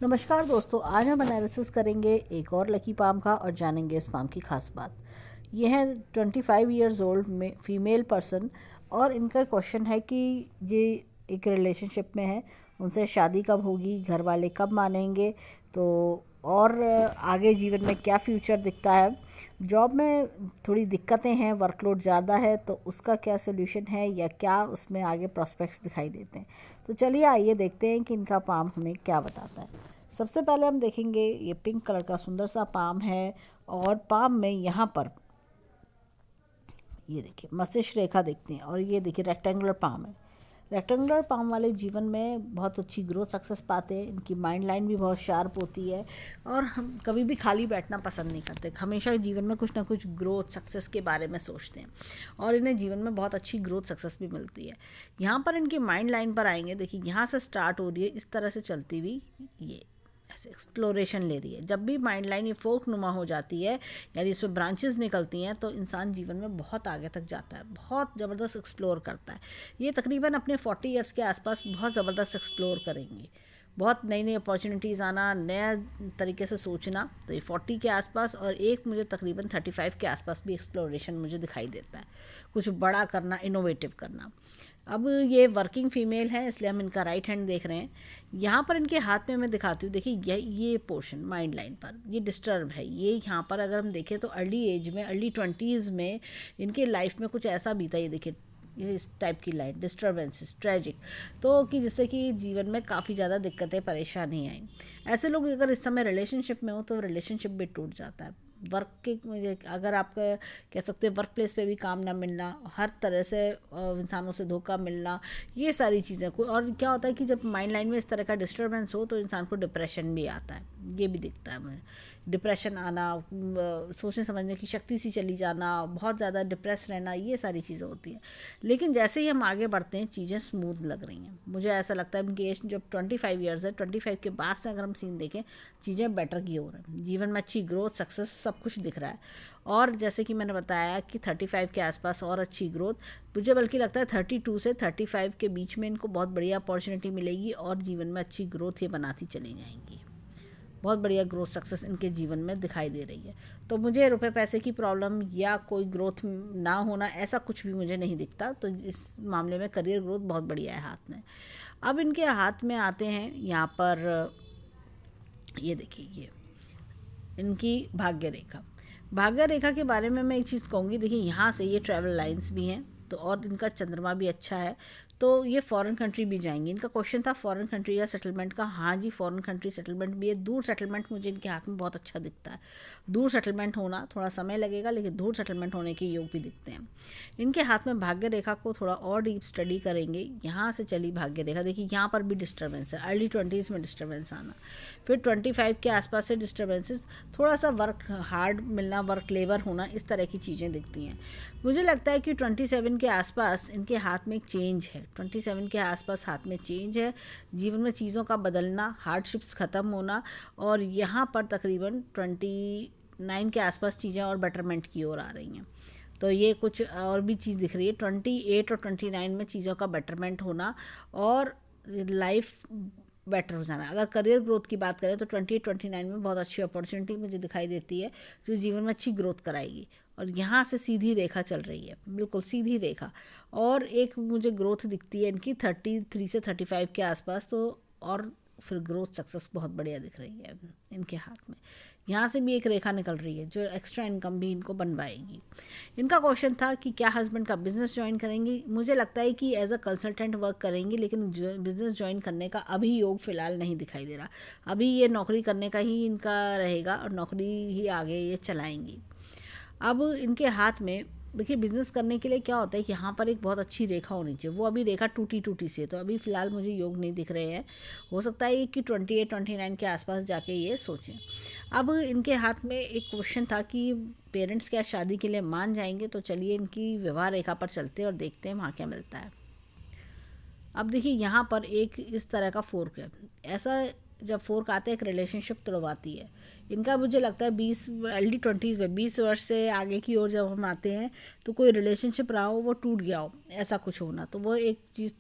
नमस्कार दोस्तों, आज हम एनालिसिस करेंगे एक और लकी पाम का और जानेंगे इस पाम की खास बात। ये है 25 ईयर्स ओल्ड में फीमेल पर्सन और इनका क्वेश्चन है कि ये एक रिलेशनशिप में है, उनसे शादी कब होगी, घर वाले कब मानेंगे, तो और आगे जीवन में क्या फ्यूचर दिखता है। जॉब में थोड़ी दिक्कतें हैं, वर्कलोड ज़्यादा है, तो उसका क्या सोल्यूशन है या क्या उसमें आगे प्रॉस्पेक्ट्स दिखाई देते हैं। तो चलिए आइए देखते हैं कि इनका पाम हमें क्या बताता है। सबसे पहले हम देखेंगे ये पिंक कलर का सुंदर सा पाम है और पाम में यहाँ पर ये देखिए मस्तिष्क रेखा देखते हैं और ये देखिए रेक्टेंगुलर पाम है। रेक्टेंगुलर पाम वाले जीवन में बहुत अच्छी ग्रोथ सक्सेस पाते हैं। इनकी माइंड लाइन भी बहुत शार्प होती है और हम कभी भी खाली बैठना पसंद नहीं करते, हमेशा जीवन में कुछ ना कुछ ग्रोथ सक्सेस के बारे में सोचते हैं और इन्हें जीवन में बहुत अच्छी ग्रोथ सक्सेस भी मिलती है। यहाँ पर इनकी माइंड लाइन पर आएंगे, देखिए यहाँ से स्टार्ट हो रही है, इस तरह से चलती हुई ये ऐसे एक्सप्लोरेशन ले रही है। जब भी माइंड लाइन ये फोक नुमा हो जाती है, यानी इसमें ब्रांचेस निकलती हैं, तो इंसान जीवन में बहुत आगे तक जाता है, बहुत ज़बरदस्त एक्सप्लोर करता है। ये तकरीबन अपने 40 ईयर्स के आसपास बहुत ज़बरदस्त एक्सप्लोर करेंगे, बहुत नई नई अपॉर्चुनिटीज़ आना, नया तरीके से सोचना। तो ये 40 के आसपास और एक मुझे तकरीबन 35 के आसपास भी एक्सप्लोरेशन मुझे दिखाई देता है, कुछ बड़ा करना, इनोवेटिव करना। अब ये वर्किंग फीमेल है, इसलिए हम इनका राइट हैंड देख रहे हैं। यहाँ पर इनके हाथ में मैं दिखाती हूँ, देखिए ये पोर्शन माइंड लाइन पर ये डिस्टर्ब है। ये यहाँ पर अगर हम देखें तो अर्ली एज में, अर्ली 20s में इनके लाइफ में कुछ ऐसा बीता, ये देखिए इस टाइप की लाइन डिस्टर्बेंसेस, ट्रेजिक, तो कि जिससे कि जीवन में काफ़ी ज़्यादा दिक्कतें परेशानी आई। ऐसे लोग अगर इस समय रिलेशनशिप में हो तो रिलेशनशिप भी टूट जाता है। वर्क के अगर आप कह सकते हैं वर्क प्लेस पे भी काम ना मिलना, हर तरह से इंसानों से धोखा मिलना, ये सारी चीज़ें कोई। और क्या होता है कि जब माइंड लाइन में इस तरह का डिस्टर्बेंस हो तो इंसान को डिप्रेशन भी आता है, ये भी दिखता है मुझे। डिप्रेशन आना, सोचने समझने की शक्ति सी चली जाना, बहुत ज़्यादा डिप्रेस रहना, ये सारी चीज़ें होती हैं। लेकिन जैसे ही हम आगे बढ़ते हैं चीज़ें स्मूथ लग रही हैं। मुझे ऐसा लगता है उनकी एज जब 25 ईयर्स है, 25 के बाद से अगर हम सीन देखें चीज़ें बेटर की ओर हैं, जीवन में अच्छी ग्रोथ, सक्सेस, सब कुछ दिख रहा है। और जैसे कि मैंने बताया कि 35 के आसपास और अच्छी ग्रोथ, मुझे बल्कि लगता है 32 से 35 के बीच में इनको बहुत बढ़िया अपॉर्चुनिटी मिलेगी और जीवन में अच्छी ग्रोथ ये बनाती चली जाएंगी। बहुत बढ़िया ग्रोथ सक्सेस इनके जीवन में दिखाई दे रही है। तो मुझे रुपए पैसे की प्रॉब्लम या कोई ग्रोथ ना होना ऐसा कुछ भी मुझे नहीं दिखता। तो इस मामले में करियर ग्रोथ बहुत बढ़िया है हाथ में। अब इनके हाथ में आते हैं यहाँ पर, ये देखिए ये इनकी भाग्य रेखा। भाग्य रेखा के बारे में मैं एक चीज़ कहूँगी, देखिए यहाँ से ये ट्रैवल लाइंस भी हैं, तो और इनका चंद्रमा भी अच्छा है, तो ये फॉरेन कंट्री भी जाएंगे। इनका क्वेश्चन था फॉरेन कंट्री या सेटलमेंट का। हाँ जी, फॉरेन कंट्री सेटलमेंट भी है। दूर सेटलमेंट मुझे इनके हाथ में बहुत अच्छा दिखता है। दूर सेटलमेंट होना थोड़ा समय लगेगा, लेकिन दूर सेटलमेंट होने के योग भी दिखते हैं। इनके हाथ में भाग्य रेखा को थोड़ा और डीप स्टडी करेंगे। यहाँ से चली भाग्य रेखा, देखिए यहाँ पर भी डिस्टर्बेंस है, अर्ली 20s में डिस्टर्बेंस आना, फिर 25 के आसपास से डिस्टर्बेंसेस, थोड़ा सा वर्क हार्ड मिलना, वर्क लेबर होना, इस तरह की चीज़ें दिखती हैं। मुझे लगता है कि 27 के आसपास इनके हाथ में एक चेंज है। 27 के आसपास हाथ में चेंज है, जीवन में चीज़ों का बदलना, हार्डशिप्स ख़त्म होना, और यहाँ पर तकरीबन 29 के आसपास चीज़ें और बेटरमेंट की ओर आ रही हैं। तो ये कुछ और भी चीज़ दिख रही है, 28 और 29 में चीज़ों का बेटरमेंट होना और लाइफ बेटर हो जाना। अगर करियर ग्रोथ की बात करें तो 28-29 में बहुत अच्छी अपॉर्चुनिटी मुझे दिखाई देती है जो जीवन में अच्छी ग्रोथ कराएगी। और यहाँ से सीधी रेखा चल रही है, बिल्कुल सीधी रेखा, और एक मुझे ग्रोथ दिखती है इनकी 33 से 35 के आसपास, तो और फिर ग्रोथ सक्सेस बहुत बढ़िया दिख रही है इनके हाथ में। यहाँ से भी एक रेखा निकल रही है जो एक्स्ट्रा इनकम भी इनको बनवाएगी। इनका क्वेश्चन था कि क्या हस्बैंड का बिजनेस ज्वाइन करेंगी। मुझे लगता है कि एज अ कंसल्टेंट वर्क करेंगी, लेकिन बिजनेस ज्वाइन करने का अभी योग फिलहाल नहीं दिखाई दे रहा। अभी ये नौकरी करने का ही इनका रहेगा और नौकरी ही आगे ये चलाएंगी। अब इनके हाथ में देखिए बिज़नेस करने के लिए क्या होता है कि यहाँ पर एक बहुत अच्छी रेखा होनी चाहिए, वो अभी रेखा टूटी टूटी से, तो अभी फ़िलहाल मुझे योग नहीं दिख रहे हैं। हो सकता है कि 28-29 के आसपास जाके ये सोचें। अब इनके हाथ में एक क्वेश्चन था कि पेरेंट्स क्या शादी के लिए मान जाएंगे। तो चलिए इनकी विवाह रेखा पर चलते हैं और देखते हैं वहाँ क्या मिलता है। अब देखिए यहाँ पर एक इस तरह का फोर्क है, ऐसा जब फोर्क आता है एक रिलेशनशिप तुड़वाती है। इनका मुझे लगता है 20 अर्ली 20s में, 20 वर्ष से आगे की ओर जब हम आते हैं तो कोई रिलेशनशिप रहा हो वो टूट गया हो, ऐसा कुछ होना, तो वो एक चीज़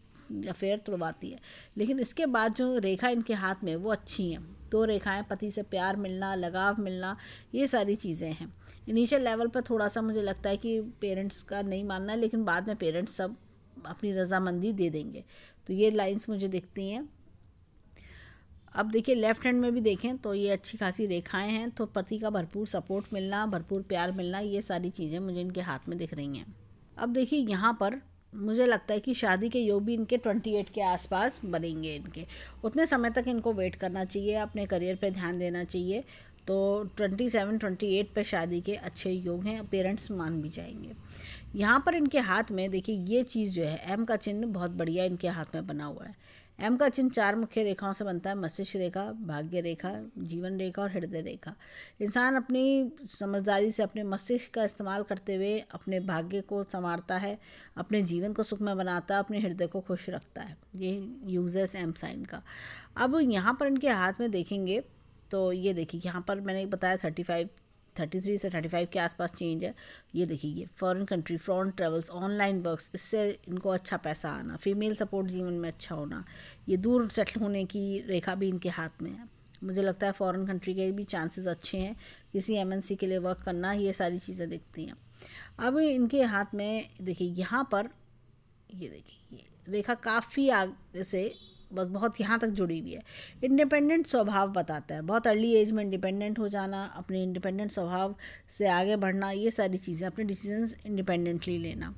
अफेयर तुड़वाती है। लेकिन इसके बाद जो रेखा इनके हाथ में वो अच्छी हैं। 2 रेखाएं, पति से प्यार मिलना, लगाव मिलना, ये सारी चीज़ें हैं। इनिशियल लेवल पर थोड़ा सा मुझे लगता है कि पेरेंट्स का नहीं मानना है, लेकिन बाद में पेरेंट्स सब अपनी रजामंदी दे देंगे। तो ये लाइंस मुझे दिखती हैं। अब देखिए लेफ्ट हैंड में भी देखें तो ये अच्छी खासी रेखाएं हैं। तो पति का भरपूर सपोर्ट मिलना, भरपूर प्यार मिलना, ये सारी चीज़ें मुझे इनके हाथ में दिख रही हैं। अब देखिए यहाँ पर मुझे लगता है कि शादी के योग भी इनके 28 के आसपास बनेंगे। इनके उतने समय तक इनको वेट करना चाहिए, अपने करियर पे ध्यान देना चाहिए। तो 27-28 पे शादी के अच्छे योग हैं, पेरेंट्स मान भी जाएंगे। यहाँ पर इनके हाथ में देखिए ये चीज़ जो है, एम का चिन्ह बहुत बढ़िया इनके हाथ में बना हुआ है। एम का चिन्ह 4 मुख्य रेखाओं से बनता है, मस्तिष्क रेखा, भाग्य रेखा, जीवन रेखा और हृदय रेखा। इंसान अपनी समझदारी से अपने मस्तिष्क का इस्तेमाल करते हुए अपने भाग्य को संवारता है, अपने जीवन को सुखमय बनाता है, अपने हृदय को खुश रखता है। ये यूजेस एम साइन का। अब यहाँ पर इनके हाथ में देखेंगे तो ये देखिए यहाँ पर मैंने बताया 33 से 35 के आसपास चेंज है। ये देखिए ये foreign country, foreign travels, online works, इससे इनको अच्छा पैसा आना, फीमेल सपोर्ट जीवन में अच्छा होना, ये दूर सेटल होने की रेखा भी इनके हाथ में है। मुझे लगता है फॉरेन कंट्री के भी चांसेस अच्छे हैं, किसी MNC के लिए वर्क करना, ये सारी चीज़ें दिखती हैं। अब इनके हाथ में देखिए यहाँ पर ये देखिए ये रेखा काफ़ी आगे से बस बहुत यहाँ तक जुड़ी हुई है। इंडिपेंडेंट स्वभाव बताता है, बहुत अर्ली एज में इंडिपेंडेंट हो जाना, अपने इंडिपेंडेंट स्वभाव से आगे बढ़ना, ये सारी चीज़ें, अपने डिसीजंस इंडिपेंडेंटली लेना।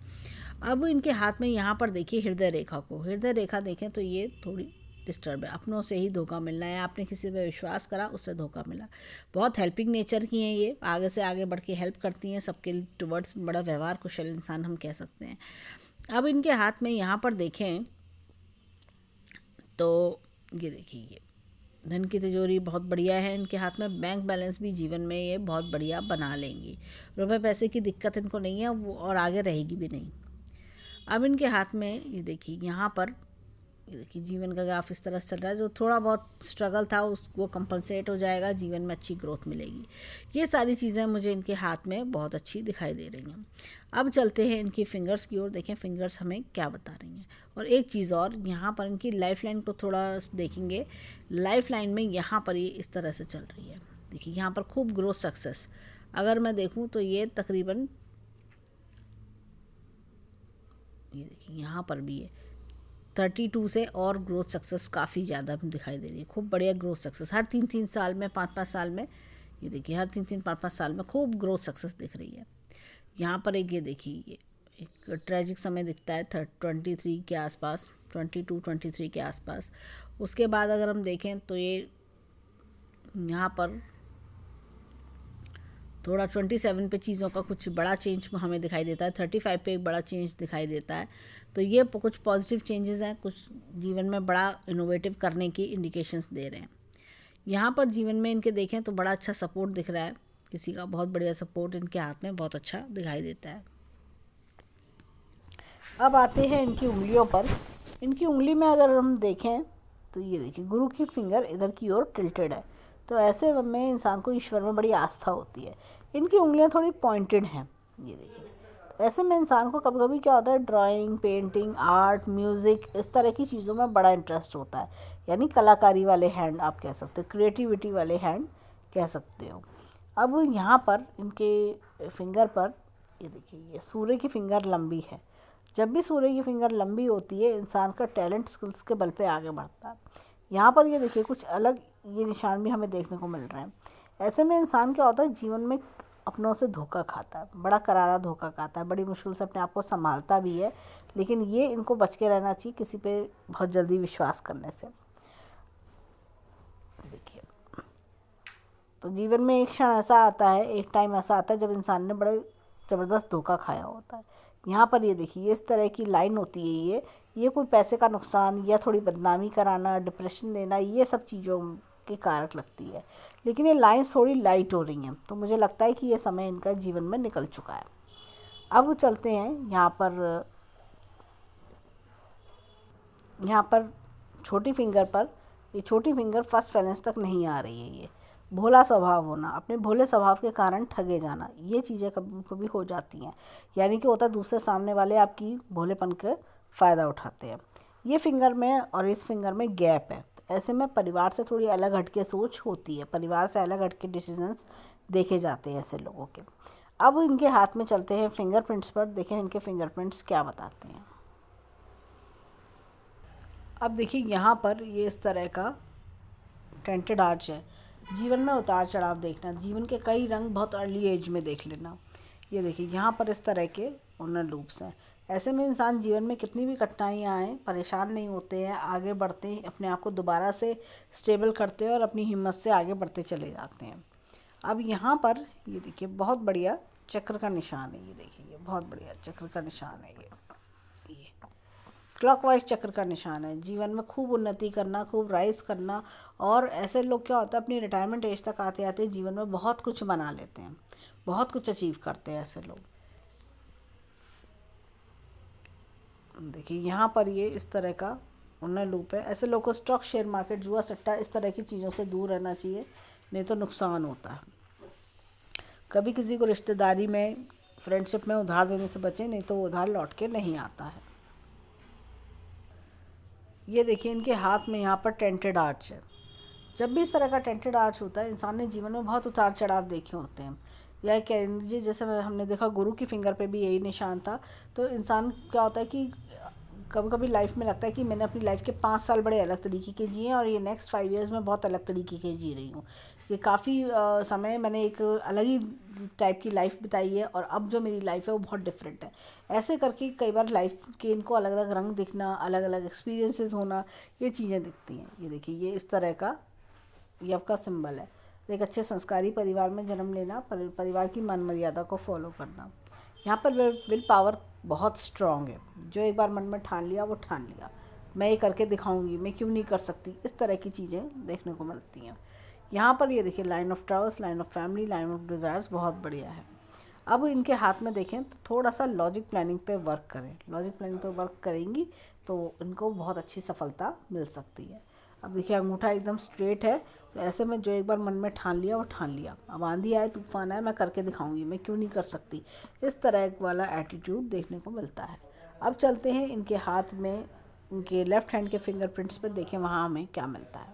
अब इनके हाथ में यहाँ पर देखिए हृदय रेखा को, हृदय रेखा देखें तो ये थोड़ी डिस्टर्ब है। अपनों से ही धोखा मिलना है, आपने किसी पर विश्वास करा, उससे धोखा मिला। बहुत हेल्पिंग नेचर की हैं ये, आगे से आगे बढ़ के हेल्प करती हैं सबके टुवर्ड्स, बड़ा व्यवहार कुशल इंसान हम कह सकते हैं। अब इनके हाथ में यहाँ पर देखें तो ये देखिए ये धन की तिजोरी बहुत बढ़िया है इनके हाथ में। बैंक बैलेंस भी जीवन में ये बहुत बढ़िया बना लेंगी, रुपए पैसे की दिक्कत इनको नहीं है वो, और आगे रहेगी भी नहीं। अब इनके हाथ में ये देखिए यहाँ पर ये देखिए जीवन का ग्राफ इस तरह से चल रहा है। जो थोड़ा बहुत स्ट्रगल था उसको कंपनसेट हो जाएगा, जीवन में अच्छी ग्रोथ मिलेगी। ये सारी चीज़ें मुझे इनके हाथ में बहुत अच्छी दिखाई दे रही हैं। अब चलते हैं इनकी फिंगर्स की ओर, देखें फिंगर्स हमें क्या बता रही हैं। और एक चीज़ और, यहाँ पर इनकी लाइफ लाइन को थोड़ा देखेंगे। लाइफ लाइन में यहाँ पर ये इस तरह से चल रही है। देखिए यहाँ पर खूब ग्रोथ सक्सेस, अगर मैं देखूँ तो ये तकरीबन ये देखिए यहाँ पर भी है 32 से और ग्रोथ सक्सेस काफ़ी ज़्यादा दिखाई दे रही है। खूब बढ़िया ग्रोथ सक्सेस हर 3-3 साल में, 5-5 साल में, ये देखिए हर 3-3, 5-5 साल में खूब ग्रोथ सक्सेस दिख रही है। यहाँ पर एक ये देखिए ये एक ट्रेजिक समय दिखता है 23 के आसपास, 22-23 के आसपास। उसके बाद अगर हम देखें तो ये यहाँ पर थोड़ा 27 पे चीज़ों का कुछ बड़ा चेंज हमें दिखाई देता है, 35 पे एक बड़ा चेंज दिखाई देता है। तो ये कुछ पॉजिटिव चेंजेस हैं, कुछ जीवन में बड़ा इनोवेटिव करने की इंडिकेशंस दे रहे हैं। यहाँ पर जीवन में इनके देखें तो बड़ा अच्छा सपोर्ट दिख रहा है, किसी का बहुत बढ़िया सपोर्ट इनके हाथ में बहुत अच्छा दिखाई देता है। अब आते हैं इनकी उंगलियों पर। इनकी उंगली में अगर हम देखें तो ये देखिए गुरु की फिंगर इधर की ओर टिल्टेड है, तो ऐसे में इंसान को ईश्वर में बड़ी आस्था होती है। इनकी उंगलियां थोड़ी पॉइंटेड हैं, ये देखिए। ऐसे में इंसान को कभी कभी क्या होता है, ड्राइंग, पेंटिंग, आर्ट, म्यूज़िक, इस तरह की चीज़ों में बड़ा इंटरेस्ट होता है, यानी कलाकारी वाले हैंड आप कह सकते हो, क्रिएटिविटी वाले हैंड कह सकते हो। अब यहाँ पर इनके फिंगर पर ये देखिए ये सूर्य की फिंगर लंबी है। जब भी सूर्य की फिंगर लंबी होती है इंसान का टैलेंट स्किल्स के बल पे आगे बढ़ता है। यहाँ पर ये देखिए कुछ अलग ये निशान भी हमें देखने को मिल रहे हैं। ऐसे में इंसान क्या होता है, जीवन में अपनों से धोखा खाता है, बड़ा करारा धोखा खाता है, बड़ी मुश्किल से अपने आप को संभालता भी है। लेकिन ये इनको बच के रहना चाहिए किसी पे बहुत जल्दी विश्वास करने से। देखिए तो जीवन में एक क्षण ऐसा आता है, एक टाइम ऐसा आता है जब इंसान ने बड़े ज़बरदस्त धोखा खाया होता है। यहाँ पर ये देखिए इस तरह की लाइन होती है, ये कोई पैसे का नुकसान या थोड़ी बदनामी कराना, डिप्रेशन देना, ये सब चीज़ों के कारक लगती है। लेकिन ये लाइंस थोड़ी लाइट हो रही हैं, तो मुझे लगता है कि ये समय इनका जीवन में निकल चुका है। अब चलते हैं यहाँ पर छोटी फिंगर पर। ये छोटी फिंगर फर्स्ट फैलेंस तक नहीं आ रही है। ये भोला स्वभाव होना, अपने भोले स्वभाव के कारण ठगे जाना, ये चीज़ें कभी कभी हो जाती हैं। यानी कि होता है दूसरे सामने वाले आपकी भोलेपन का फ़ायदा उठाते हैं। ये फिंगर में और इस फिंगर में गैप है। तो ऐसे में परिवार से थोड़ी अलग हटके सोच होती है, परिवार से अलग हटके डिसीजंस देखे जाते हैं ऐसे लोगों के। अब इनके हाथ में चलते हैं फिंगरप्रिंट्स पर, देखें इनके फिंगरप्रिंट्स क्या बताते हैं। अब देखिए यहाँ पर ये इस तरह का टेंटेड आर्च है। जीवन में उतार चढ़ाव देखना, जीवन के कई रंग बहुत अर्ली एज में देख लेना। ये देखिए यहाँ पर इस तरह के ओनर लूप्स हैं। ऐसे में इंसान जीवन में कितनी भी कठिनाइयाँ आएँ परेशान नहीं होते हैं, आगे बढ़ते हैं, अपने आप को दोबारा से स्टेबल करते हैं और अपनी हिम्मत से आगे बढ़ते चले जाते हैं। अब यहाँ पर ये देखिए बहुत बढ़िया चक्र का निशान है। ये देखिए ये बहुत बढ़िया चक्र का निशान है। ये क्लॉकवाइज चक्र का निशान है। जीवन में खूब उन्नति करना, खूब राइज करना। और ऐसे लोग क्या होता है अपनी रिटायरमेंट एज तक आते आते जीवन में बहुत कुछ बना लेते हैं, बहुत कुछ अचीव करते हैं ऐसे लोग। देखिए यहाँ पर ये इस तरह का ओनर लूप है। ऐसे लोग को स्टॉक, शेयर मार्केट, जुआ सट्टा इस तरह की चीज़ों से दूर रहना चाहिए, नहीं तो नुकसान होता है। कभी किसी को रिश्तेदारी में, फ्रेंडशिप में उधार देने से बचें, नहीं तो वो उधार लौट के नहीं आता है। ये देखिए इनके हाथ में यहाँ पर टेंटेड आर्च है। जब भी इस तरह का टेंटेड आर्च होता है, इंसान ने जीवन में बहुत उतार चढ़ाव देखे होते हैं। या कह लीजिए जैसे हमने देखा गुरु की फिंगर पे भी यही निशान था। तो इंसान क्या होता है कि कभी कभी लाइफ में लगता है कि मैंने अपनी लाइफ के 5 साल बड़े अलग तरीके के जिए और ये नेक्स्ट 5 ईयर्स में बहुत अलग तरीके के जी रही हूँ। ये काफ़ी समय मैंने एक अलग ही टाइप की लाइफ बिताई है और अब जो मेरी लाइफ है वो बहुत डिफरेंट है। ऐसे करके कई बार लाइफ के इनको अलग अलग रंग दिखना, अलग अलग एक्सपीरियंसेस होना, ये चीज़ें दिखती हैं। ये देखिए ये इस तरह का यव का सिंबल है। एक अच्छे संस्कारी परिवार में जन्म लेना, परिवार की मान मर्यादा को फॉलो करना। यहाँ पर विल पावर बहुत स्ट्रॉन्ग है। जो एक बार मन में ठान लिया वो ठान लिया, मैं ये करके दिखाऊंगी, मैं क्यों नहीं कर सकती, इस तरह की चीज़ें देखने को मिलती हैं। यहाँ पर ये देखिए line of travels, line of family, line of desires बहुत बढ़िया है। अब इनके हाथ में देखें तो थोड़ा सा लॉजिक प्लानिंग पे वर्क करें। लॉजिक प्लानिंग पे वर्क करेंगी तो इनको बहुत अच्छी सफलता मिल सकती है। अब देखिए अंगूठा एकदम स्ट्रेट है। तो ऐसे में जो एक बार मन में ठान लिया वो ठान लिया, अब आंधी आए तूफान आए मैं करके दिखाऊंगी, मैं क्यों नहीं कर सकती, इस तरह वाला एटीट्यूड देखने को मिलता है। अब चलते हैं इनके हाथ में, इनके लेफ्ट हैंड के फिंगरप्रिंट्स पर, देखें वहाँ हमें क्या मिलता है।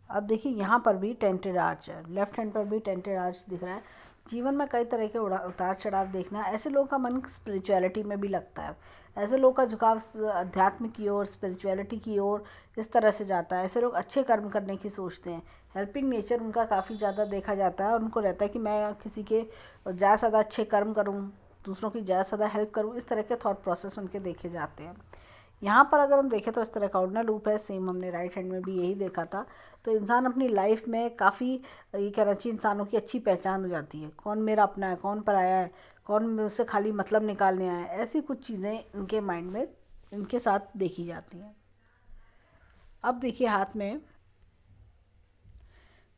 अब देखिए यहाँ पर भी टेंटेड आर्च है, लेफ्ट हैंड पर भी टेंटेड आर्च दिख रहा है। जीवन में कई तरह के उतार चढ़ाव देखना, ऐसे लोगों का मन स्पिरिचुअलिटी में भी लगता है। ऐसे लोगों का झुकाव अध्यात्म की ओर, स्पिरिचुअलिटी की ओर इस तरह से जाता है। ऐसे लोग अच्छे कर्म करने की सोचते हैं। हेल्पिंग नेचर उनका काफ़ी ज़्यादा देखा जाता है और उनको रहता है कि मैं किसी के ज़्यादा से ज़्यादा अच्छे कर्म करूँ, दूसरों की ज़्यादा से ज़्यादा हेल्प करूँ, इस तरह के थॉट प्रोसेस उनके देखे जाते हैं। यहाँ पर अगर हम देखें तो इस तरह का ऑर्डिनल लूप है, सेम हमने राइट हैंड में भी यही देखा था। तो इंसान अपनी लाइफ में काफ़ी, ये कहना चाहिए, इंसानों की अच्छी पहचान हो जाती है। कौन मेरा अपना है, कौन पराया है, कौन मुझसे खाली मतलब निकालने आया है, ऐसी कुछ चीज़ें इनके माइंड में इनके साथ देखी जाती हैं। अब देखिए हाथ में,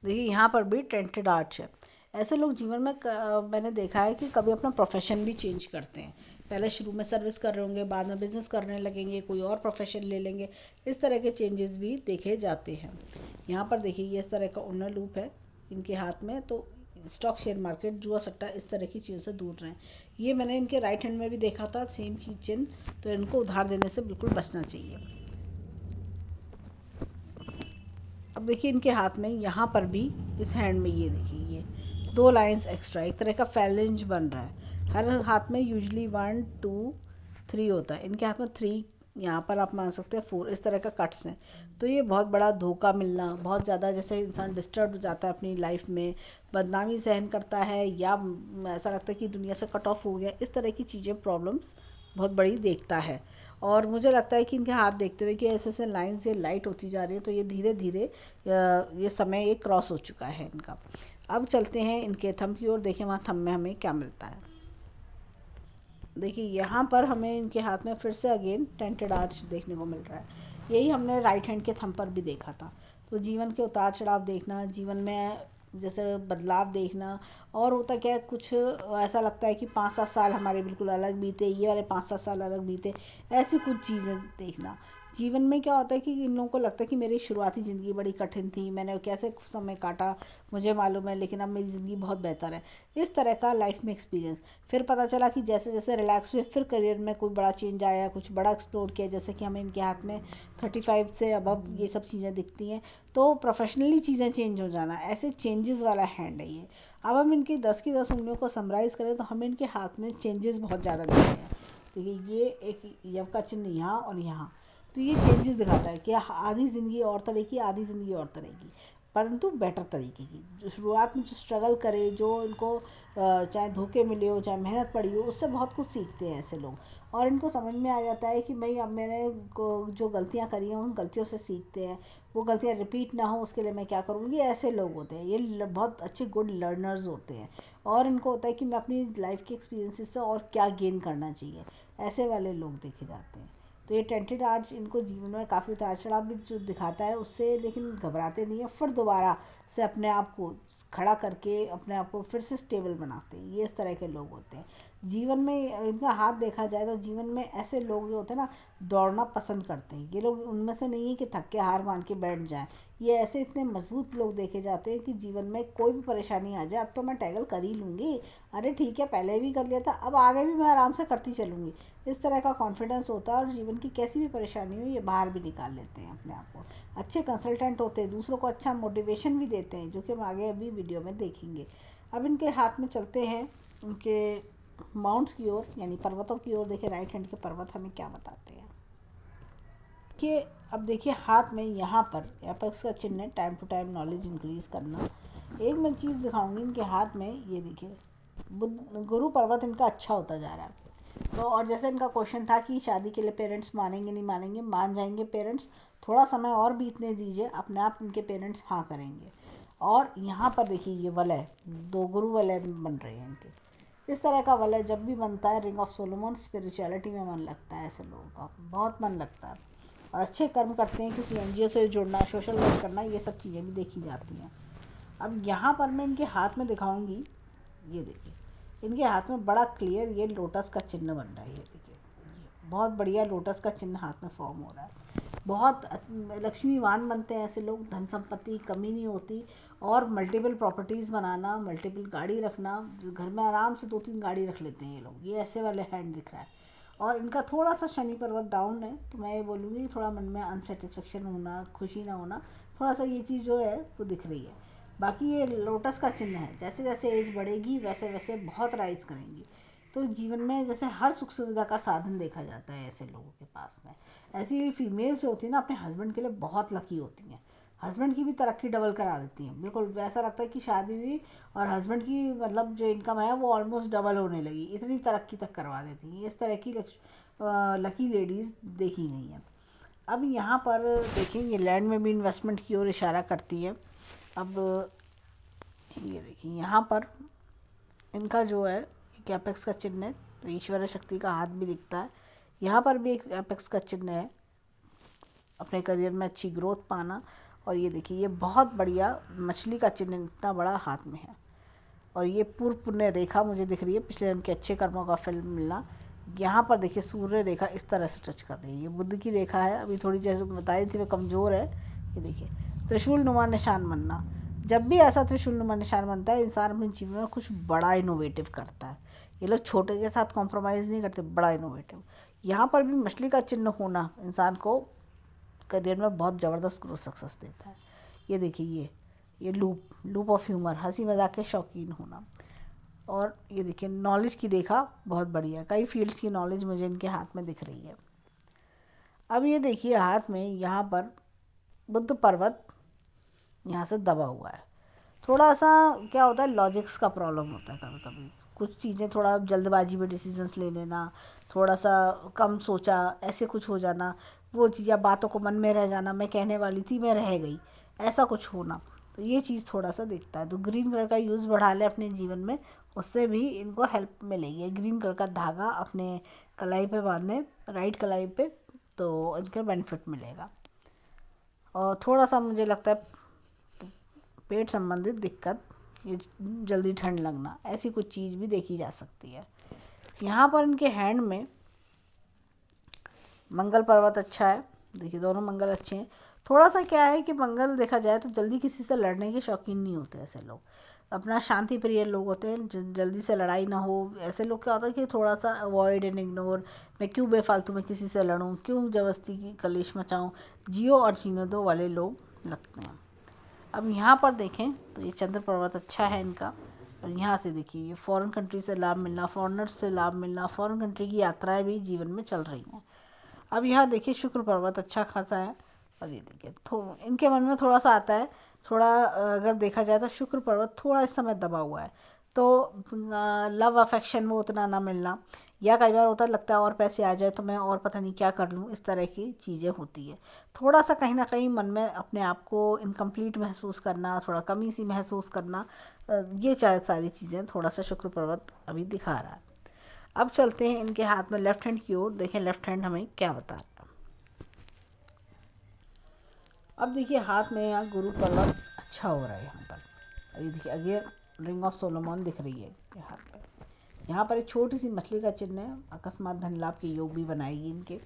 देखिए यहाँ पर भी टेंटेड आर्च है। ऐसे लोग जीवन में मैंने देखा है कि कभी अपना प्रोफेशन भी चेंज करते हैं। पहले शुरू में सर्विस कर रहे होंगे, बाद में बिज़नेस करने लगेंगे, कोई और प्रोफेशन ले लेंगे, इस तरह के चेंजेस भी देखे जाते हैं। यहाँ पर देखिए ये इस तरह का ओनर लूप है इनके हाथ में। तो स्टॉक, शेयर मार्केट, जुआ सट्टा इस तरह की चीज़ों से दूर रहें। ये मैंने इनके राइट हैंड में भी देखा था, सेम चीज़ चिन्ह। तो इनको उधार देने से बिल्कुल बचना चाहिए। अब देखिए इनके हाथ में यहाँ पर भी इस हैंड में ये देखिए ये 2 लाइंस एक्स्ट्रा, एक तरह का फैलेंज बन रहा है। हर हाथ में यूजली 1 2 3 होता है, इनके हाथ में 3, यहाँ पर आप मान सकते हैं 4, इस तरह का कट्स हैं। तो ये बहुत बड़ा धोखा मिलना, बहुत ज़्यादा जैसे इंसान डिस्टर्ब हो जाता है अपनी लाइफ में, बदनामी सहन करता है या ऐसा लगता है कि दुनिया से कट ऑफ हो गया, इस तरह की चीज़ें, प्रॉब्लम्स बहुत बड़ी देखता है। और मुझे लगता है कि इनके हाथ देखते हुए कि ऐसे ऐसे लाइन से लाइट होती जा रही है, तो ये धीरे धीरे ये समय ये क्रॉस हो चुका है इनका। अब चलते हैं इनके थंब की ओर, देखें वहाँ थंब में हमें क्या मिलता है। देखिए यहाँ पर हमें इनके हाथ में फिर से अगेन टेंटेड आर्च देखने को मिल रहा है। यही हमने राइट हैंड के थंब पर भी देखा था। तो जीवन के उतार चढ़ाव देखना, जीवन में जैसे बदलाव देखना, और होता क्या है, कुछ ऐसा लगता है कि 5-7 साल हमारे बिल्कुल अलग बीते, ये वाले 5-7 साल अलग बीते, ऐसी कुछ चीज़ें देखना। जीवन में क्या होता है कि इन लोगों को लगता है कि मेरी शुरुआती ज़िंदगी बड़ी कठिन थी, मैंने कैसे समय काटा मुझे मालूम है, लेकिन अब मेरी ज़िंदगी बहुत बेहतर है। इस तरह का लाइफ में एक्सपीरियंस। फिर पता चला कि जैसे जैसे रिलैक्स हुए फिर करियर में कोई बड़ा चेंज आया, कुछ बड़ा एक्सप्लोर किया, जैसे कि हमें इनके हाथ में 35 से अबव ये सब चीज़ें दिखती हैं, तो प्रोफेशनली चीज़ें चेंज हो जाना, ऐसे चेंजेस वाला हैंड है ये। अब हम इनकी 10 की 10 उंगलियों को समराइज़ करें तो हमें इनके हाथ में चेंजेस बहुत ज़्यादा दिखते हैं। देखिए ये एक यव का चिन्ह यहाँ और यहाँ, तो ये चेंजेस दिखाता है कि आधी ज़िंदगी और तरह की, आधी ज़िंदगी और तरह की, परंतु बेटर तरीके की। जो शुरुआत में जो स्ट्रगल करे, जो इनको चाहे धोखे मिले हो, चाहे मेहनत पड़ी हो, उससे बहुत कुछ सीखते हैं ऐसे लोग। और इनको समझ में आ जाता है कि भाई अब मैंने जो गलतियाँ करी हैं उन गलतियों से सीखते हैं, वो गलतियाँ रिपीट ना हो उसके लिए मैं क्या करूँगी। ऐसे लोग होते हैं ये, बहुत अच्छे गुड लर्नर्स होते हैं। और इनको होता है कि मैं अपनी लाइफ के एक्सपीरियंसेस से और क्या गेन करना चाहिए, ऐसे वाले लोग देखे जाते हैं। तो ये टेंटेड आर्ट्स इनको जीवन में काफ़ी उतार चढ़ाव भी जो दिखाता है उससे, लेकिन घबराते नहीं है, फिर दोबारा से अपने आप को खड़ा करके अपने आप को फिर से स्टेबल बनाते हैं। ये इस तरह के लोग होते हैं। जीवन में इनका हाथ देखा जाए तो जीवन में ऐसे लोग जो होते हैं ना, दौड़ना पसंद करते हैं। ये लोग उनमें से नहीं है कि थक के हार मान के बैठ जाएं। ये ऐसे इतने मजबूत लोग देखे जाते हैं कि जीवन में कोई भी परेशानी आ जाए, अब तो मैं टैगल कर ही लूँगी, अरे ठीक है पहले भी कर लिया था, अब आगे भी मैं आराम से करती चलूँगी, इस तरह का कॉन्फिडेंस होता है। और जीवन की कैसी भी परेशानी हो ये बाहर भी निकाल लेते हैं अपने आप को। अच्छे कंसल्टेंट होते हैं, दूसरों को अच्छा मोटिवेशन भी देते हैं, जो कि हम आगे अभी वीडियो में देखेंगे। अब इनके हाथ में चलते हैं उनके माउंट्स की ओर, यानी पर्वतों की ओर। देखिए राइट हैंड के पर्वत हमें क्या बताते हैं कि अब देखिए हाथ में यहाँ पर एपेक्स का चिन्ह है, time to time knowledge increase करना। एक मैं चीज़ दिखाऊंगी इनके हाथ में, ये देखिए बुद्ध गुरु पर्वत इनका अच्छा होता जा रहा है। तो और जैसे इनका क्वेश्चन था कि शादी के लिए पेरेंट्स मानेंगे नहीं मानेंगे, मान जाएंगे पेरेंट्स, थोड़ा समय और बीतने दीजिए, अपने आप इनके पेरेंट्स हाँ करेंगे। और यहाँ पर देखिए ये वलय, 2 गुरु वलय बन रहे हैं इनके। इस तरह का वलय जब भी बनता है, रिंग ऑफ सोलोमन, स्पिरिचुअलिटी में मन लगता है ऐसे लोगों का, बहुत मन लगता है। और अच्छे कर्म करते हैं, किसी एनजीओ से जुड़ना, सोशल वर्क करना, ये सब चीज़ें भी देखी जाती हैं। अब यहाँ पर मैं इनके हाथ में दिखाऊंगी, ये देखिए इनके हाथ में बड़ा क्लियर ये लोटस का चिन्ह बन रहा है। ये देखिए ये बहुत बढ़िया लोटस का चिन्ह हाथ में फॉर्म हो रहा है। बहुत लक्ष्मीवान बनते हैं ऐसे लोग, धन संपत्ति कमी नहीं होती। और मल्टीपल प्रॉपर्टीज़ बनाना, मल्टीपल गाड़ी रखना, घर में आराम से 2-3 गाड़ी रख लेते हैं ये लोग, ये ऐसे वाले हैंड दिख रहा है। और इनका थोड़ा सा शनि पर्वत डाउन है, तो मैं ये बोलूँगी थोड़ा मन में अनसेटिस्फेक्शन होना, खुशी ना होना, थोड़ा सा ये चीज़ जो है वो दिख रही है। बाकी ये लोटस का चिन्ह है, जैसे जैसे एज बढ़ेगी वैसे वैसे बहुत राइज करेंगी। तो जीवन में जैसे हर सुख सुविधा का साधन देखा जाता है ऐसे लोगों के पास में। ऐसी फीमेल्स जो होती हैं ना, अपने हस्बैंड के लिए बहुत लकी होती हैं, हस्बैंड की भी तरक्की डबल करा देती हैं। बिल्कुल ऐसा लगता है कि शादी हुई और हस्बैंड की मतलब जो इनकम है वो ऑलमोस्ट डबल होने लगी, इतनी तरक्की तक करवा देती हैं। इस तरह की लकी लेडीज़ देखी गई हैं। अब यहाँ पर देखें ये लैंड में भी इन्वेस्टमेंट की ओर इशारा करती है। अब ये देखिए यहाँ पर इनका जो है एक एपेक्स का चिन्ह है, तो ईश्वर शक्ति का हाथ भी दिखता है। यहाँ पर भी एक एपेक्स का चिन्ह है, अपने करियर में अच्छी ग्रोथ पाना। और ये देखिए ये बहुत बढ़िया मछली का चिन्ह इतना बड़ा हाथ में है। और ये पूर्व पुण्य रेखा मुझे दिख रही है, पिछले उनके अच्छे कर्मों का फल मिलना। यहाँ पर देखिए सूर्य रेखा इस तरह से टच कर रही है, ये बुद्ध की रेखा है, अभी थोड़ी जैसे बताई थी वो कमज़ोर है। ये देखिए त्रिशूल नुमा निशान बनना, जब भी ऐसा त्रिशूल नुमा निशान बनता है इंसान अपने जीवन में कुछ बड़ा इनोवेटिव करता है। ये लोग छोटे के साथ कॉम्प्रोमाइज़ नहीं करते, बड़ा इनोवेटिव। यहाँ पर भी मछली का चिन्ह होना इंसान को करियर में बहुत ज़बरदस्त ग्रोथ सक्सेस देता है। ये देखिए ये लूप ऑफ ह्यूमर, हंसी मजाक के शौकीन होना। और ये देखिए नॉलेज की रेखा बहुत बढ़िया, कई फील्ड्स की नॉलेज मुझे इनके हाथ में दिख रही है। अब ये देखिए हाथ में यहाँ पर बुद्ध पर्वत यहाँ से दबा हुआ है। थोड़ा सा क्या होता है, लॉजिक्स का प्रॉब्लम होता है कभी कभी, कुछ चीज़ें थोड़ा जल्दबाजी में डिसीजंस ले लेना, थोड़ा सा कम सोचा, ऐसे कुछ हो जाना, वो चीज़ या बातों को मन में रह जाना, मैं कहने वाली थी मैं रह गई, ऐसा कुछ होना। तो ये चीज़ थोड़ा सा दिखता है। तो ग्रीन कलर का यूज़ बढ़ा ले अपने जीवन में, उससे भी इनको हेल्प मिलेगी। ग्रीन कलर का धागा अपने कलाई पे बांधे, राइट कलाई पे, तो इनका बेनिफिट मिलेगा। और थोड़ा सा मुझे लगता है पेट संबंधित दिक्कत, ये जल्दी ठंड लगना, ऐसी कुछ चीज़ भी देखी जा सकती है। यहाँ पर इनके हैंड में मंगल पर्वत अच्छा है, देखिए दोनों मंगल अच्छे हैं। थोड़ा सा क्या है कि मंगल देखा जाए तो जल्दी किसी से लड़ने के शौकीन नहीं होते ऐसे लोग, अपना शांति प्रिय लोग होते हैं, जल्दी से लड़ाई ना हो। ऐसे लोग क्या होता है कि थोड़ा सा अवॉइड एंड इग्नोर, मैं क्यों बेफालतू में किसी से लड़ूँ, क्यों ज़बरदस्ती की कलेश मचाऊँ, जियो और जीने दो वाले लोग लगते हैं। अब यहाँ पर देखें तो ये चंद्र पर्वत अच्छा है इनका, और यहाँ से देखिए ये फॉरेन कंट्री से लाभ मिलना, फॉरेनर्स से लाभ मिलना, फॉरेन कंट्री की यात्राएं भी जीवन में चल रही हैं। अब यहाँ देखिए शुक्र पर्वत अच्छा खासा है, और ये देखिए इनके मन में थोड़ा सा आता है, थोड़ा अगर देखा जाए तो शुक्र पर्वत थोड़ा इस समय दबा हुआ है, तो लव अफेक्शन में उतना ना मिलना, या कई बार होता लगता है और पैसे आ जाए तो मैं और पता नहीं क्या कर लूँ, इस तरह की चीज़ें होती है। थोड़ा सा कहीं ना कहीं मन में अपने आप को इनकम्प्लीट महसूस करना, थोड़ा कमी सी महसूस करना, ये चाहे सारी चीज़ें थोड़ा सा शुक्र पर्वत अभी दिखा रहा है। अब चलते हैं इनके हाथ में लेफ्ट हैंड की ओर, देखें लेफ्ट हैंड हमें क्या बता रहा है। अब देखिए हाथ में यहाँ गुरु पर्वत अच्छा हो रहा है यहाँ पर। अभी देखिए अगेन रिंग ऑफ सोलोमन दिख रही है हाथ में। यहाँ पर एक छोटी सी मछली का चिन्ह है, अकस्मात धन लाभ के योग भी बनाएगी इनके।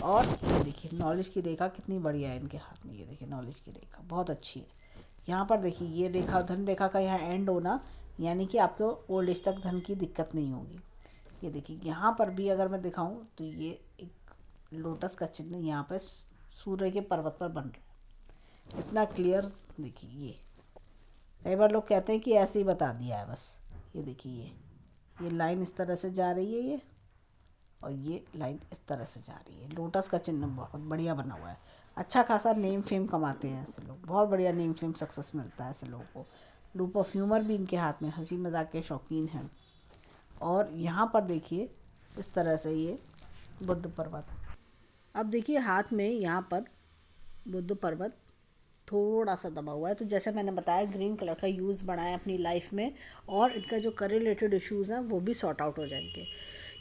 और ये देखिए नॉलेज की रेखा कितनी बढ़िया है इनके हाथ में, ये देखिए नॉलेज की रेखा बहुत अच्छी है। यहाँ पर देखिए ये रेखा, धन रेखा का यहाँ एंड होना, यानी कि आपको ओल्ड एज तक धन की दिक्कत नहीं होगी। ये देखिए यहाँ पर भी अगर मैं दिखाऊँ तो ये एक लोटस का चिन्ह यहाँ पर सूर्य के पर्वत पर बन रहा है, इतना क्लियर। देखिए ये कई बार लोग कहते हैं कि ऐसे ही बता दिया है बस। ये देखिए ये लाइन इस तरह से जा रही है ये, और ये लाइन इस तरह से जा रही है। लोटस का चिन्ह बहुत बढ़िया बना हुआ है, अच्छा खासा नेम फेम कमाते हैं ऐसे लोग, बहुत बढ़िया नेम फेम सक्सेस मिलता है ऐसे लोगों को। लूप ऑफ ह्यूमर भी इनके हाथ में, हंसी मजाक के शौकीन हैं। और यहाँ पर देखिए इस तरह से ये बुद्ध पर्वत। अब देखिए हाथ में यहाँ पर बुद्ध पर्वत थोड़ा सा दबा हुआ है, तो जैसे मैंने बताया ग्रीन कलर का यूज़ बढ़ाएं अपनी लाइफ में, और इनका जो करिलेटेड इश्यूज़ हैं वो भी सॉर्ट आउट हो जाएंगे।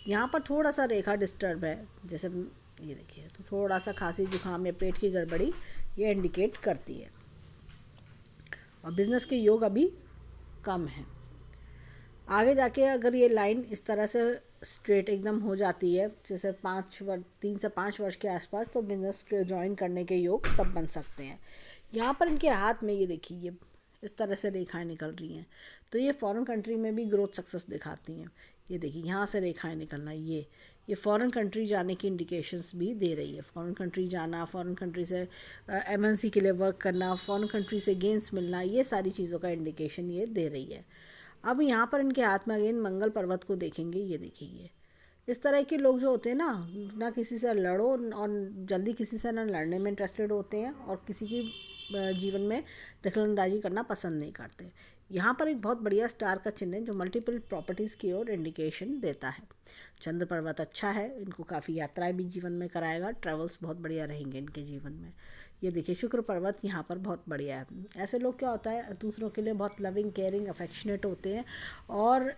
यहाँ पर थोड़ा सा रेखा डिस्टर्ब है, जैसे ये देखिए, तो थोड़ा सा खांसी जुकाम या पेट की गड़बड़ी ये इंडिकेट करती है। और बिजनेस के योग अभी कम है। आगे जाके अगर ये लाइन इस तरह से स्ट्रेट एकदम हो जाती है, जैसे 3 से 5 वर्ष के आसपास, तो बिजनेस के ज्वाइन करने के योग तब बन सकते हैं। यहाँ पर इनके हाथ में ये देखिए ये इस तरह से रेखाएं निकल रही हैं, तो ये फॉरेन कंट्री में भी ग्रोथ सक्सेस दिखाती हैं। ये देखिए यहाँ से रेखाएं निकलना, ये फॉरेन कंट्री जाने की इंडिकेशंस भी दे रही है। फॉरेन कंट्री जाना, फॉरेन कंट्री से एमएनसी के लिए वर्क करना, फॉरेन कंट्री से गेंस मिलना, ये सारी चीज़ों का इंडिकेशन ये दे रही है। अब यहाँ पर इनके हाथ में अगेन मंगल पर्वत को देखेंगे, ये देखिए ये इस तरह के लोग जो होते हैं ना किसी से लड़ो और जल्दी किसी से ना लड़ने में इंटरेस्टेड होते हैं, और किसी की जीवन में दखलंदाजी करना पसंद नहीं करते। यहाँ पर एक बहुत बढ़िया स्टार का चिन्ह है जो मल्टीपल प्रॉपर्टीज़ की ओर इंडिकेशन देता है। चंद्र पर्वत अच्छा है, इनको काफ़ी यात्राएं भी जीवन में कराएगा, ट्रैवल्स बहुत बढ़िया रहेंगे इनके जीवन में। ये देखिए शुक्र पर्वत यहाँ पर बहुत बढ़िया है। ऐसे लोग क्या होता है दूसरों के लिए बहुत लविंग केयरिंग अफेक्शनेट होते हैं, और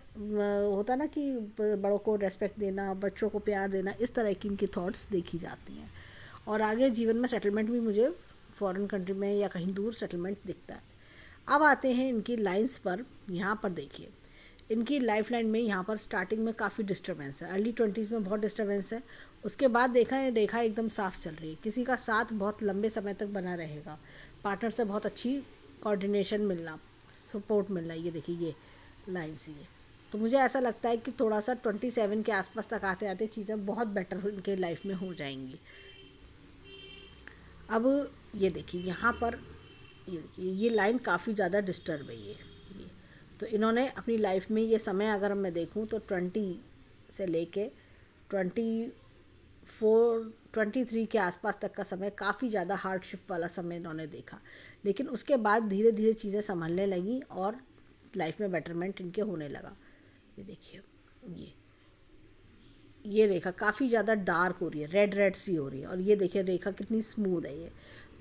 होता ना कि बड़ों को रेस्पेक्ट देना, बच्चों को प्यार देना, इस तरह की इनकी थॉट्स देखी जाती हैं। और आगे जीवन में सेटलमेंट भी मुझे फॉरेन कंट्री में या कहीं दूर सेटलमेंट दिखता है। अब आते हैं इनकी लाइंस पर। यहाँ पर देखिए इनकी लाइफ लाइन में यहाँ पर स्टार्टिंग में काफ़ी डिस्टर्बेंस है, अर्ली 20s में बहुत डिस्टर्बेंस है। उसके बाद देखा है रेखा एकदम साफ चल रही है, किसी का साथ बहुत लंबे समय तक बना रहेगा, पार्टनर से बहुत अच्छी कोऑर्डिनेशन मिलना, सपोर्ट मिलना। ये देखिए ये लाइन्स ये, तो मुझे ऐसा लगता है कि थोड़ा सा 27 के आसपास तक आते आते चीज़ें बहुत बेटर इनके लाइफ में हो जाएंगी। अब ये देखिए यहाँ पर ये देखिए ये लाइन काफ़ी ज़्यादा डिस्टर्ब है ये, तो इन्होंने अपनी लाइफ में ये समय अगर मैं देखूँ तो 20 से लेके 23 के आसपास तक का समय काफ़ी ज़्यादा हार्डशिप वाला समय इन्होंने देखा, लेकिन उसके बाद धीरे धीरे चीज़ें संभलने लगी और लाइफ में बेटरमेंट इनके होने लगा। ये देखिए ये रेखा काफ़ी ज़्यादा डार्क हो रही है, रेड सी हो रही है, और ये देखिए रेखा कितनी स्मूथ है ये।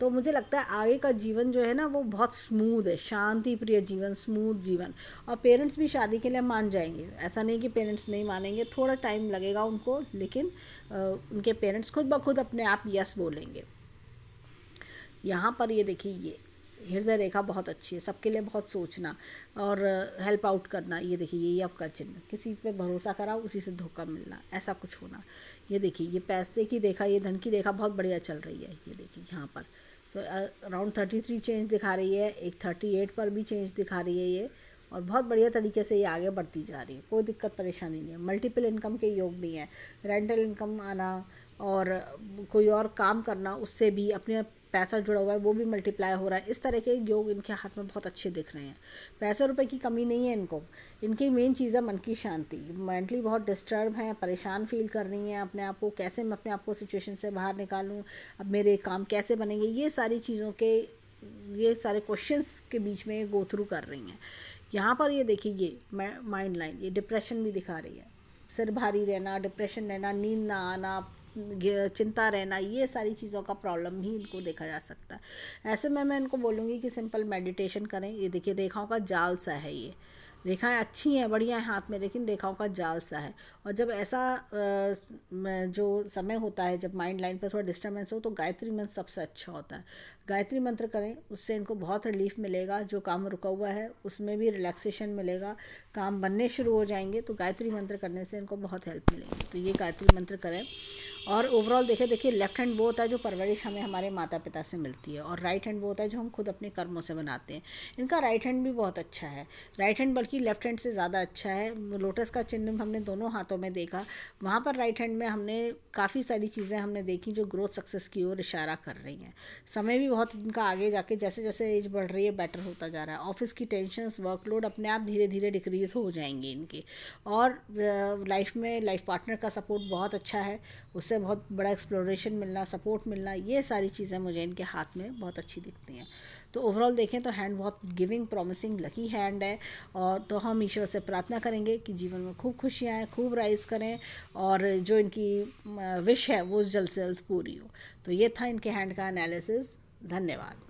तो मुझे लगता है आगे का जीवन जो है ना वो बहुत स्मूथ है, शांति प्रिय जीवन, स्मूथ जीवन। और पेरेंट्स भी शादी के लिए मान जाएंगे, ऐसा नहीं कि पेरेंट्स नहीं मानेंगे, थोड़ा टाइम लगेगा उनको, लेकिन उनके पेरेंट्स खुद ब खुद अपने आप यस बोलेंगे। यहाँ पर ये देखिए हृदय रेखा बहुत अच्छी है, सबके लिए बहुत सोचना और हेल्प आउट करना। ये देखिए ये आपका चिन्ह, किसी पे भरोसा करा उसी से धोखा मिलना, ऐसा कुछ होना। ये देखिए ये पैसे की रेखा, ये धन की रेखा बहुत बढ़िया चल रही है। ये देखिए यहाँ पर तो अराउंड 33 चेंज दिखा रही है, एक 38 पर भी चेंज दिखा रही है ये, और बहुत बढ़िया तरीके से ये आगे बढ़ती जा रही है, कोई दिक्कत परेशानी नहीं है। मल्टीपल इनकम के योग भी हैं, रेंटल इनकम आना और कोई और काम करना, उससे भी अपने पैसा जुड़ा हुआ है वो भी मल्टीप्लाई हो रहा है। इस तरह के योग इनके हाथ में बहुत अच्छे दिख रहे हैं। पैसे रुपए की कमी नहीं है इनको, इनकी मेन चीज़ है मन की शांति। मेंटली बहुत डिस्टर्ब हैं, परेशान फील कर रही हैं अपने आप को, कैसे मैं अपने आप को सिचुएशन से बाहर निकालूं, अब मेरे काम कैसे बनेंगे, ये सारी चीज़ों के, ये सारे क्वेश्चंस के बीच में गो थ्रू कर रही हैं। यहाँ पर ये देखिए ये माइंड लाइन, ये डिप्रेशन भी दिखा रही है, सिर भारी रहना, डिप्रेशन रहना, नींद ना आना, चिंता रहना, ये सारी चीज़ों का प्रॉब्लम भी इनको देखा जा सकता है। ऐसे में मैं इनको बोलूँगी कि सिंपल मेडिटेशन करें। ये देखिए रेखाओं का जाल सा है, ये रेखाएं अच्छी हैं, बढ़िया हैं हाथ में, लेकिन रेखाओं का जाल सा है। और जब ऐसा जो समय होता है जब माइंड लाइन पर थोड़ा डिस्टर्बेंस हो, तो गायत्री मंत्र सबसे अच्छा होता है। गायत्री मंत्र करें, उससे इनको बहुत रिलीफ मिलेगा। जो काम रुका हुआ है उसमें भी रिलैक्सेशन मिलेगा, काम बनने शुरू हो जाएंगे। तो गायत्री मंत्र करने से इनको बहुत हेल्प मिलेगी। तो ये गायत्री मंत्र करें। और ओवरऑल देखिए लेफ्ट हैंड वो होता है जो परवरिश हमें हमारे माता पिता से मिलती है, और राइट हैंड वो होता है जो हम खुद अपने कर्मों से बनाते हैं। इनका राइट हैंड भी बहुत अच्छा है, राइट हैंड बल्कि लेफ्ट हैंड से ज़्यादा अच्छा है। लोटस का चिन्ह हमने दोनों हाथों में देखा, वहाँ पर राइट हैंड में हमने काफ़ी सारी चीज़ें हमने देखी जो ग्रोथ सक्सेस की ओर इशारा कर रही हैं। समय भी बहुत इनका आगे जाके जैसे जैसे एज बढ़ रही है बेटर होता जा रहा है। ऑफिस की टेंशन्स, वर्कलोड अपने आप धीरे धीरे डिक्रीज़ हो जाएंगे इनके। और लाइफ में लाइफ पार्टनर का सपोर्ट बहुत अच्छा है, उससे बहुत बड़ा एक्सप्लोरेशन मिलना, सपोर्ट मिलना, ये सारी चीज़ें मुझे इनके हाथ में बहुत अच्छी दिखती हैं। तो ओवरऑल देखें तो हैंड बहुत गिविंग, प्रॉमिसिंग, लकी हैंड है। और तो हम ईश्वर से प्रार्थना करेंगे कि जीवन में खूब खुशियाँ आएँ, खूब राइज करें, और जो इनकी विश है वो जल्द से जल्द पूरी हो। तो ये था इनके हैंड का एनालिसिस। धन्यवाद।